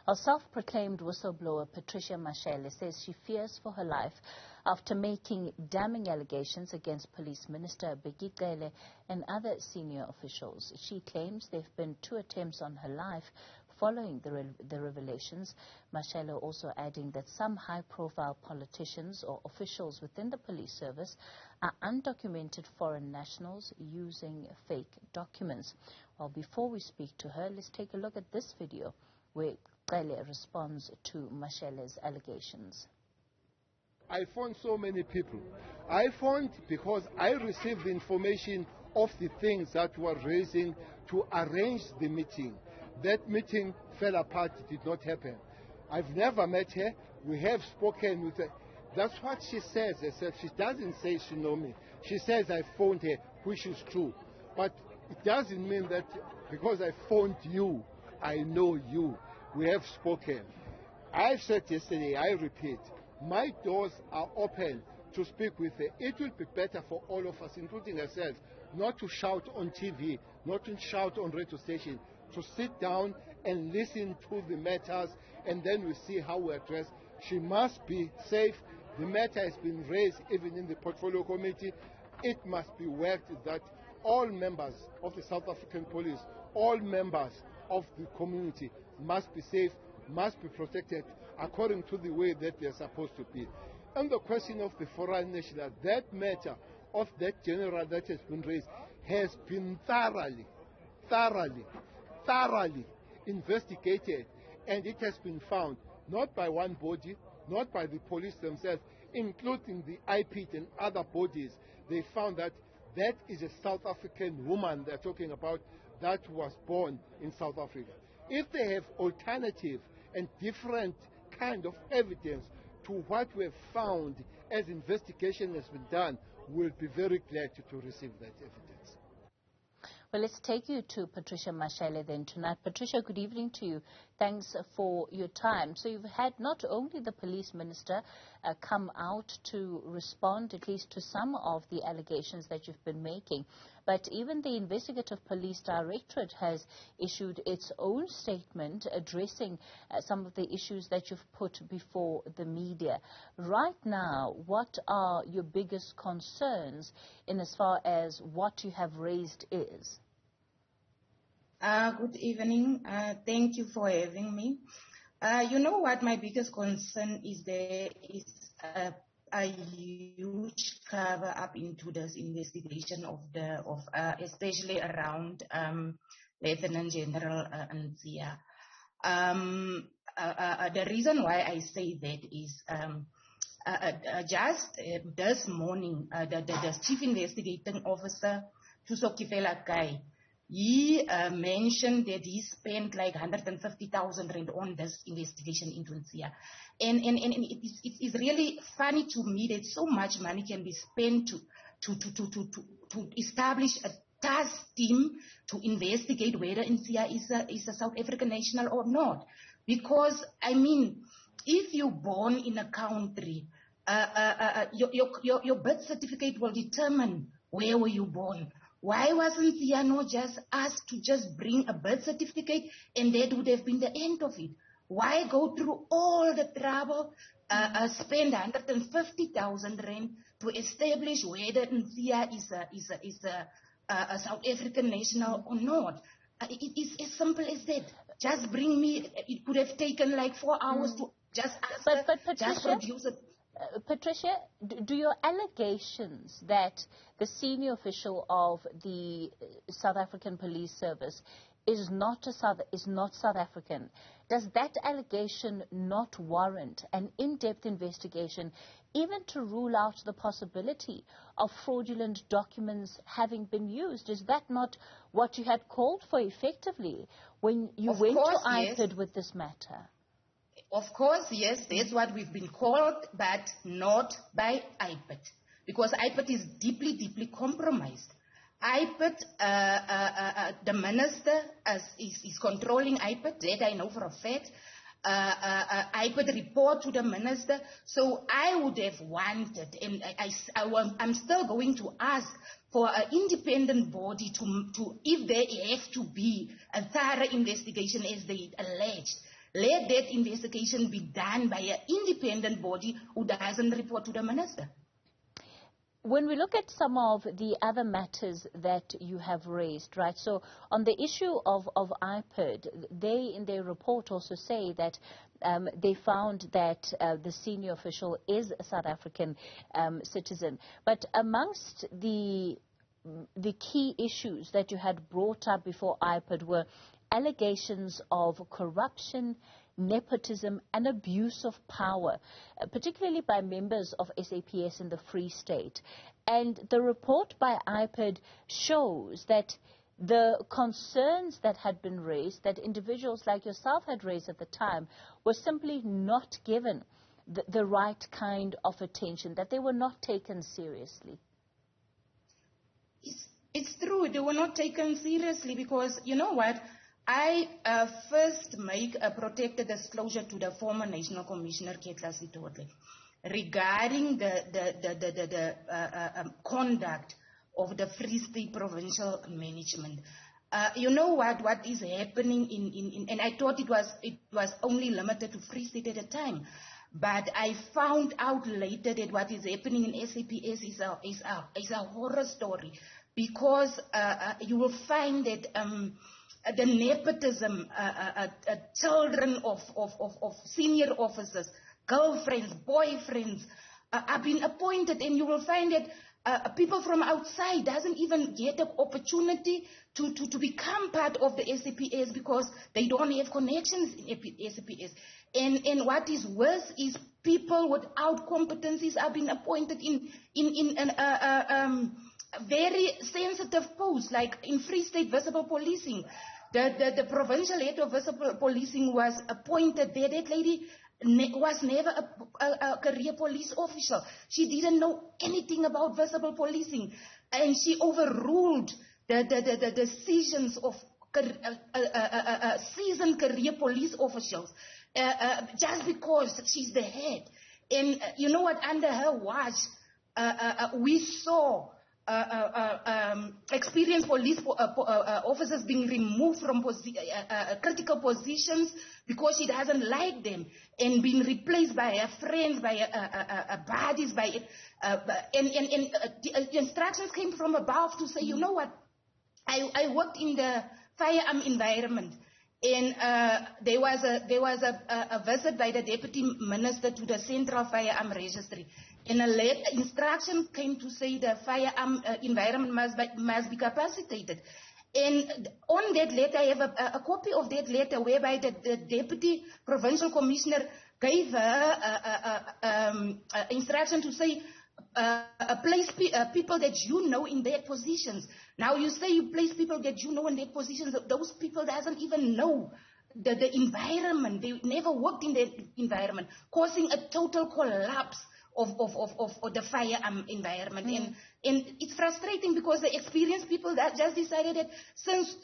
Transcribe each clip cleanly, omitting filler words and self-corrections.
A self-proclaimed whistleblower, Patricia Mashale, says she fears for her life after making damning allegations against Police Minister Bheki Cele and other senior officials. She claims there have been 2 attempts on her life following the revelations. Mashale also adding that some high-profile politicians or officials within the police service are undocumented foreign nationals using fake documents. Well, before we speak to her, let's take a look at this video where Cele responds to Mashale's allegations. I phoned so many people. I phoned because I received the information of the things that were raising to arrange the meeting. That meeting fell apart, it did not happen. I've never met her. We have spoken with her. That's what she says herself. She doesn't say she knows me. She says I phoned her, which is true. But it doesn't mean that because I phoned you, I know you. We have spoken. I said yesterday, I repeat, my doors are open to speak with her. It will be better for all of us, including herself, not to shout on TV, not to shout on radio station, to sit down and listen to the matters, and then we see how we address. She must be safe. The matter has been raised even in the portfolio committee. It must be worked that all members of the South African police, all members of the community must be safe, must be protected according to the way that they are supposed to be. And the question of the foreign national, that matter of that general that has been raised has been thoroughly investigated, and it has been found, not by one body, not by the police themselves, including the IPT and other bodies. They found that that is a South African woman they're talking about that was born in South Africa. If they have alternative and different kind of evidence to what we have found as investigation has been done, we'll be very glad to receive that evidence. Well, let's take you to Patricia Mashale then tonight. Patricia, good evening to you. Thanks for your time. So you've had not only the police minister come out to respond at least to some of the allegations that you've been making, but even the Investigative Police Directorate has issued its own statement addressing some of the issues that you've put before the media. Right now, what are your biggest concerns in as far as what you have raised is? Good evening. Thank you for having me. You know what my biggest concern is, there is a huge cover up into this investigation of especially around Lieutenant General Nzia. The reason why I say that is just this morning, the Chief Investigating Officer, Tusokifela Kai, he mentioned that he spent like 150,000 rand on this investigation into Nzia. And it's really funny to me that so much money can be spent to establish a task team to investigate whether Nzia is a South African national or not. Because, I mean, if you're born in a country, your birth certificate will determine where were you born. Why wasn't Nzia just asked to just bring a birth certificate and that would have been the end of it? Why go through all the trouble, spend 150,000 rand to establish whether Nzia is a South African national or not? It is as simple as that. Just bring me, it could have taken like 4 hours to just answer, but just produce it. Patricia, do your allegations that the senior official of the South African Police Service is not South African, does that allegation not warrant an in-depth investigation, even to rule out the possibility of fraudulent documents having been used? Is that not what you had called for effectively when you went to IPID with this matter? Of course, yes, that's what we've been called, but not by IPID, because IPID is deeply, deeply compromised. IPID, the minister is controlling IPID, that I know for a fact. IPID report to the minister. So I would have wanted, and I'm still going to ask for an independent body to if there have to be a thorough investigation as they alleged, let that investigation be done by an independent body who doesn't report to the minister. When we look at some of the other matters that you have raised, right, so on the issue of IPID, they in their report also say that they found that the senior official is a South African citizen. But amongst the key issues that you had brought up before IPID were allegations of corruption, nepotism and abuse of power, particularly by members of SAPS in the Free State. And the report by IPID shows that the concerns that had been raised, that individuals like yourself had raised at the time, were simply not given the right kind of attention, that they were not taken seriously. It's true, they were not taken seriously because, you know what, I first make a protected disclosure to the former National Commissioner, Ketla Sitole, regarding the conduct of the Free State Provincial Management. You know what is happening and I thought it was only limited to Free State at the time. But I found out later that what is happening in SAPS is a horror story, because you will find that the nepotism, children of senior officers, girlfriends, boyfriends, are being appointed, and you will find that people from outside doesn't even get the opportunity to become part of the SAPS because they don't have connections in SAPS. And what is worse is people without competencies are being appointed in very sensitive posts, like in Free State Visible Policing. The provincial head of Visible Policing was appointed there. That lady was never a career police official. She didn't know anything about Visible Policing, and she overruled the decisions of seasoned career police officials just because she's the head. And you know what, under her watch, we saw experienced police officers being removed from critical positions because she doesn't like them, and being replaced by her friends, by buddies, and instructions came from above to say, you know what, I worked in the firearm environment, and there was a visit by the Deputy Minister to the Central Firearm Registry. And a late instruction came to say the firearm environment must be capacitated. And on that letter, I have a copy of that letter whereby the Deputy Provincial Commissioner gave her instruction to say, place people that you know in their positions. Now you say you place people that you know in their positions. Those people doesn't even know the environment. They never worked in the environment, causing a total collapse of the firearm environment. And it's frustrating because the experienced people that just decided that since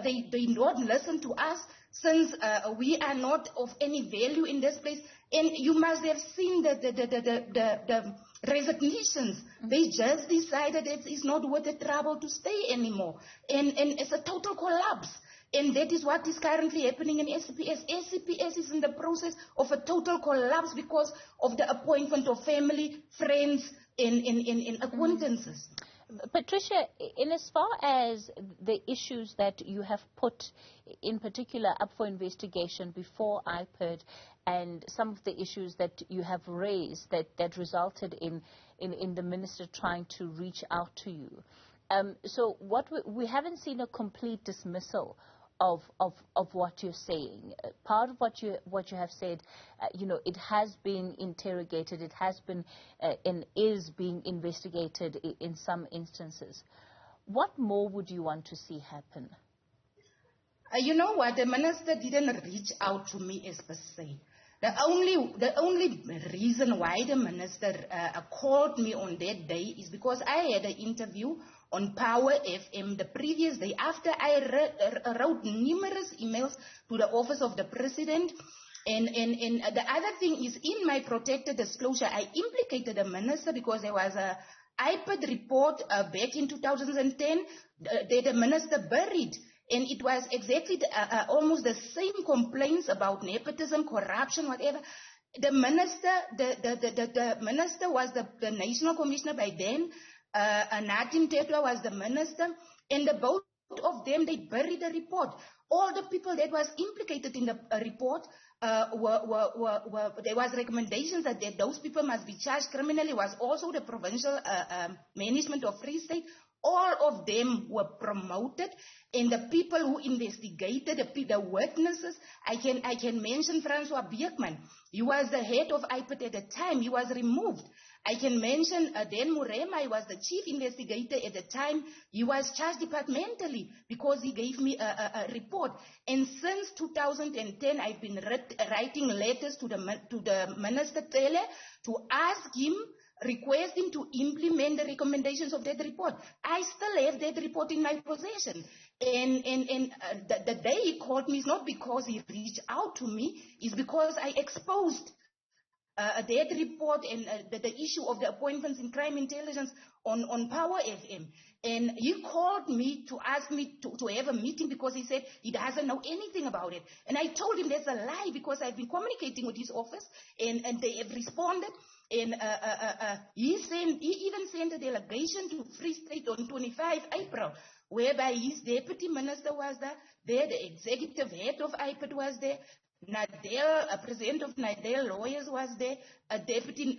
they don't listen to us, since we are not of any value in this place, and you must have seen the resignations. They just decided that it's not worth the trouble to stay anymore. And it's a total collapse. And that is what is currently happening in SAPS. SAPS is in the process of a total collapse because of the appointment of family, friends, and acquaintances. Patricia, in as far as the issues that you have put in particular up for investigation before IPID, and some of the issues that you have raised that resulted in the minister trying to reach out to you. So what we haven't seen a complete dismissal of what you're saying. Part of what you have said, it has been interrogated, it has been and is being investigated in some instances. What more would you want to see happen? You know what? The minister didn't reach out to me as per se. The only reason why the minister called me on that day is because I had an interview on Power FM the previous day after I wrote numerous emails to the office of the president. And the other thing is, in my protected disclosure, I implicated the minister because there was a IPID report back in 2010 that the minister buried. And it was exactly almost the same complaints about nepotism, corruption, whatever. The minister, the minister was the national commissioner by then. Nadim Tetwa was the minister, and the both of them, they buried the report. All the people that was implicated in the report there was recommendations that those people must be charged criminally. Was also the provincial management of Free State. All of them were promoted, and the people who investigated, the witnesses, I can mention Francois Beekman. He was the head of IPAT at the time. He was removed. I can mention Dan Murema. He was the chief investigator at the time. He was charged departmentally because he gave me a report. And since 2010, I've been writing letters to the Minister Cele to ask him, request him to implement the recommendations of that report. I still have that report in my possession. And the day he called me is not because he reached out to me, it's because I exposed that report and the issue of the appointments in crime intelligence on Power FM. And he called me to ask me to have a meeting because he said he doesn't know anything about it. And I told him that's a lie because I've been communicating with his office and they have responded. And he even sent a delegation to Free State on 25 April, whereby his deputy minister was there, the executive head of IPAT was there, Nadel, a president of Nadel Lawyers was there, a deputy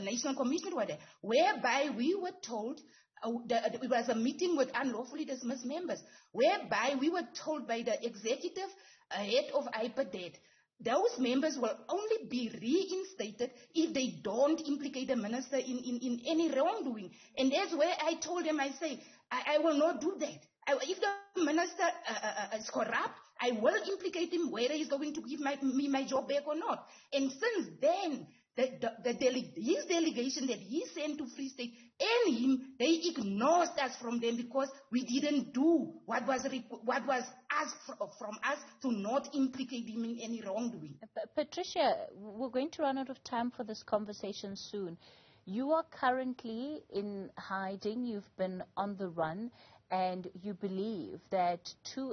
national commissioner was there, whereby we were told, it was a meeting with unlawfully dismissed members, whereby we were told by the executive head of IPAT that those members will only be reinstated if they don't implicate the minister in any wrongdoing. And that's where I told them, I say, I will not do that. If the minister is corrupt, I will implicate him whether he's going to give me my job back or not. And since then, his delegation that he sent to Free State and him, they ignored us from them because we didn't do what was asked from us to not implicate him in any wrongdoing. Patricia, we're going to run out of time for this conversation soon. You are currently in hiding. You've been on the run. And you believe that there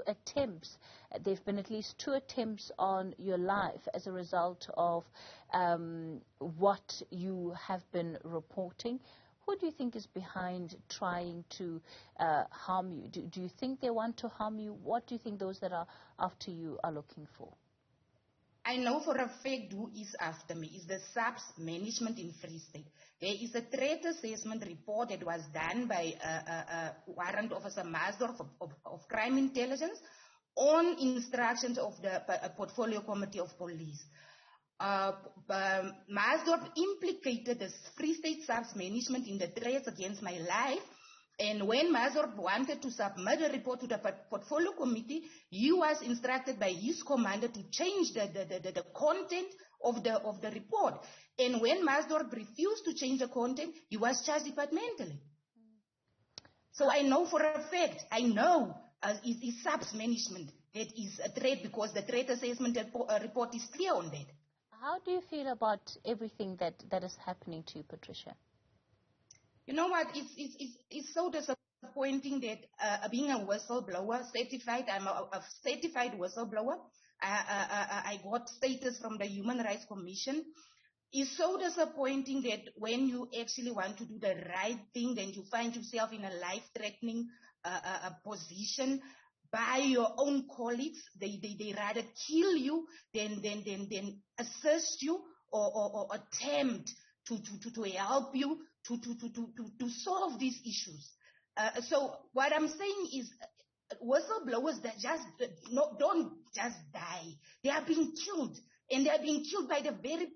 have been at least 2 attempts on your life as a result of what you have been reporting. Who do you think is behind trying to harm you? Do you think they want to harm you? What do you think those that are after you are looking for? I know for a fact who is after me. It's the SAPS management in Free State. There is a threat assessment report that was done by Warrant Officer Masdorf of Crime Intelligence on instructions of the Portfolio Committee of Police. Masdorf implicated the Free State SAPS management in the threats against my life. And when Masdorf wanted to submit a report to the Portfolio Committee, he was instructed by his commander to change the content of the report. And when Masdorf refused to change the content, he was charged departmentally. So I know for a fact, it's SAPS management that is a threat because the threat assessment report is clear on that. How do you feel about everything that is happening to you, Patricia? You know what, it's so disappointing that being a whistleblower, certified, I'm a certified whistleblower. I got status from the Human Rights Commission. It's so disappointing that when you actually want to do the right thing, then you find yourself in a life-threatening position by your own colleagues. They rather kill you than assist you or attempt to help you to solve these issues. So what I'm saying is whistleblowers that don't just die. They are being killed. And they are being killed by the very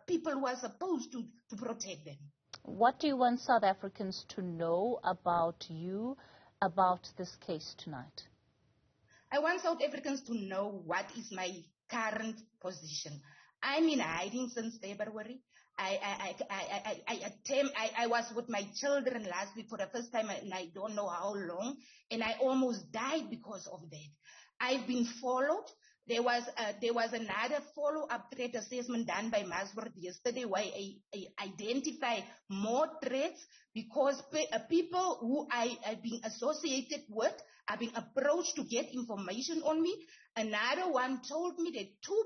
people who are supposed to protect them. What do you want South Africans to know about you, about this case tonight? I want South Africans to know what is my current position. I'm in hiding since February. I was with my children last week for the first time, and I don't know how long, and I almost died because of that. I've been followed. There was another follow-up threat assessment done by Masworth yesterday where I identify more threats because people who I have been associated with are being approached to get information on me. Another one told me that two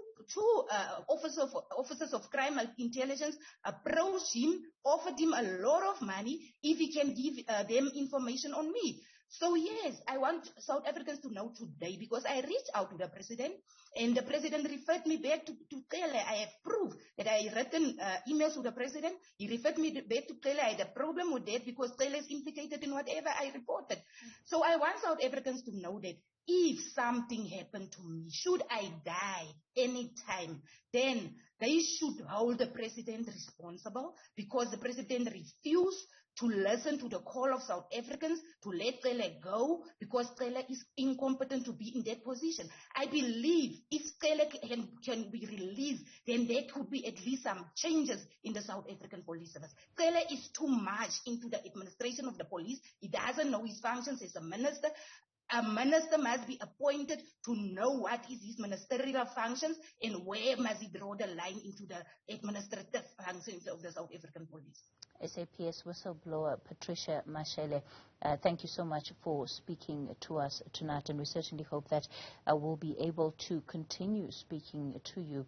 officers of crime intelligence approached him, offered him a lot of money if he can give them information on me. So yes, I want South Africans to know today because I reached out to the president and the president referred me back to Cele. I have proof that I written emails to the president. He referred me back to Cele. I had a problem with that because Cele is implicated in whatever I reported. So I want South Africans to know that if something happened to me, should I die anytime, then they should hold the president responsible because the president refused to listen to the call of South Africans to let Cele go because Cele is incompetent to be in that position. I believe if Cele can be released, then there could be at least some changes in the South African police service. Cele is too much into the administration of the police. He doesn't know his functions as a minister. A minister must be appointed to know what is his ministerial functions and where must he draw the line into the administrative functions of the South African police. SAPS whistleblower Patricia Mashale, thank you so much for speaking to us tonight, and we certainly hope that we'll be able to continue speaking to you